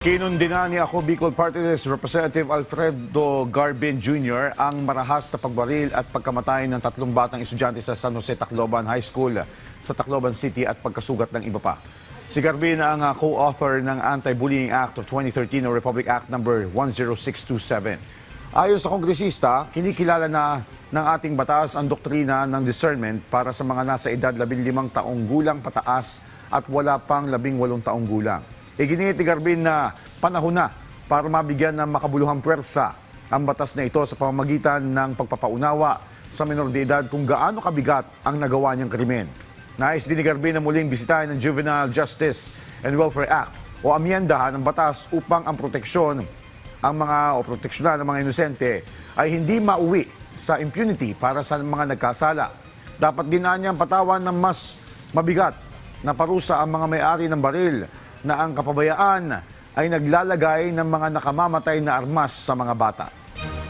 Kinundina ni Ako Bicol Party List Representative Alfredo Garbin Jr. ang marahas na pagbaril at pagkamatay ng 3 batang estudyante sa San Jose Tacloban High School sa Tacloban City at pagkasugat ng iba pa. Si Garbin ang co-author ng Anti-Bullying Act of 2013 o Republic Act No. 10627. Ayon sa kongresista, kinikilala na ng ating batas ang doktrina ng discernment para sa mga nasa edad 15 taong gulang pataas at wala pang 18 taong gulang. Iginit ni Garbin na panahon na para mabigyan ng makabuluhang puwersa ang batas na ito sa pamamagitan ng pagpapaunawa sa menor de edad kung gaano kabigat ang nagawa niyang krimen. Nais din ni Garbin na muling bisitahin ng Juvenile Justice and Welfare Act o amyendahan ng batas upang ang proteksyonan ng mga inosente ay hindi mauwi sa impunity para sa mga nagkasala. Dapat din niyang patawan ng mas mabigat na parusa ang mga may-ari ng baril na ang kapabayaan ay naglalagay ng mga nakamamatay na armas sa mga bata.